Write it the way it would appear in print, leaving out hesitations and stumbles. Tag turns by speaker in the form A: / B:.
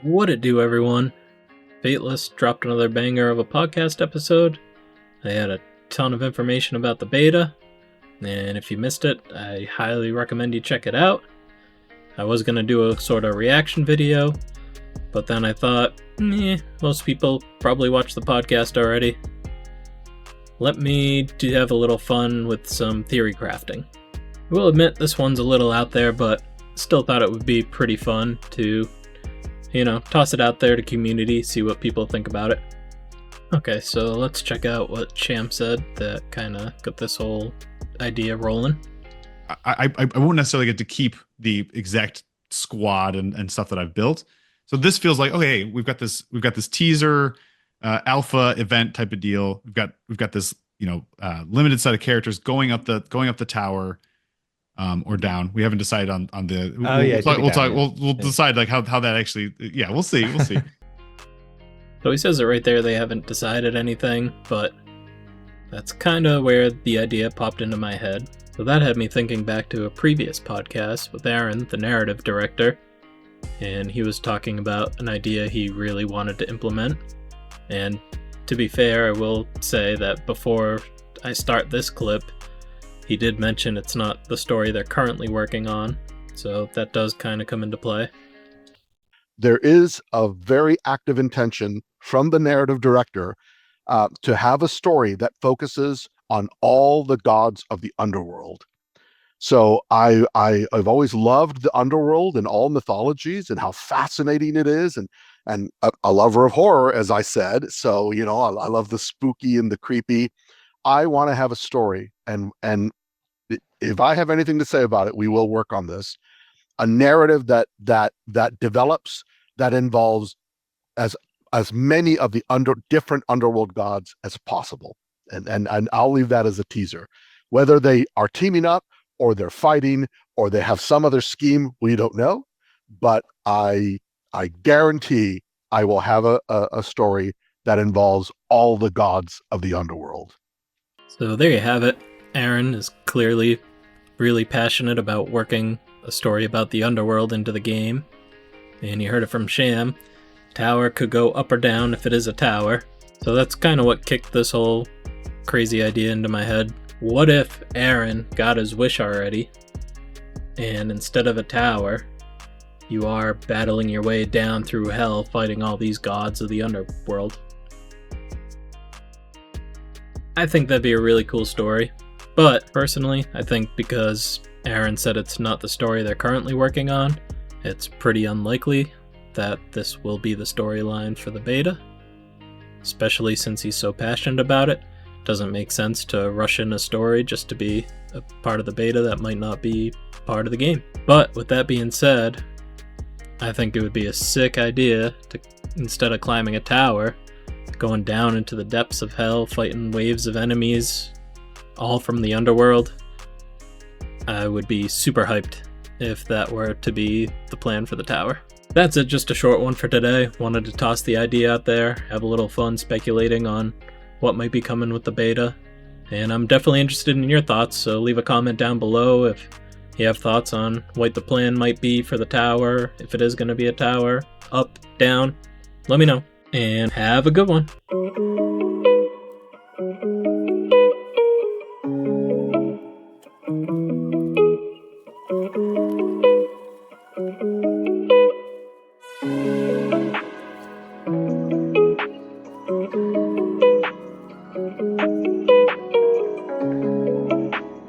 A: What it do, everyone? Fateless dropped another banger of a podcast episode. I had a ton of information about the beta, and if you missed it, I highly recommend you check it out. I was going to do a sort of reaction video, but then I thought, most people probably watch the podcast already. Let me have a little fun with some theory crafting. I will admit this one's a little out there, but still thought it would be pretty fun to toss it out there to community, see what people think about it. Okay, so let's check out what Sham said that kind of got this whole idea rolling.
B: I won't necessarily get to keep the exact squad and stuff that I've built. So this feels like, okay, we've got this teaser alpha event type of deal. We've got this limited set of characters going up the tower. Or down. We haven't decided on the. We'll decide like how that actually. Yeah, we'll see.
A: So he says it right there. They haven't decided anything, but that's kind of where the idea popped into my head. So that had me thinking back to a previous podcast with Aaron, the narrative director, and he was talking about an idea he really wanted to implement. And to be fair, I will say that before I start this clip, he did mention it's not the story they're currently working on, so that does kind of come into play.
C: There is a very active intention from the narrative director to have a story that focuses on all the gods of the underworld. So I've always loved the underworld and all mythologies and how fascinating it is, and a lover of horror, as I said. So I love the spooky and the creepy. I want to have a story, and if I have anything to say about it, we will work on this. A narrative that develops, that involves as many of the different underworld gods as possible, and I'll leave that as a teaser. Whether they are teaming up, or they're fighting, or they have some other scheme, we don't know. But I guarantee I will have a story that involves all the gods of the underworld.
A: So there you have it. Aaron is clearly really passionate about working a story about the underworld into the game. And you heard it from Sham. Tower could go up or down if it is a tower. So that's kind of what kicked this whole crazy idea into my head. What if Aaron got his wish already, and instead of a tower, you are battling your way down through hell fighting all these gods of the underworld? I think that'd be a really cool story, but personally, I think because Aaron said it's not the story they're currently working on, it's pretty unlikely that this will be the storyline for the beta, especially since he's so passionate about it. Doesn't make sense to rush in a story just to be a part of the beta that might not be part of the game. But with that being said, I think it would be a sick idea to, instead of climbing a tower, going down into the depths of hell, fighting waves of enemies, all from the underworld. I would be super hyped if that were to be the plan for the tower. That's it, just a short one for today. Wanted to toss the idea out there, have a little fun speculating on what might be coming with the beta. And I'm definitely interested in your thoughts, so leave a comment down below if you have thoughts on what the plan might be for the tower, if it is going to be a tower, up, down. Let me know. And have a good one.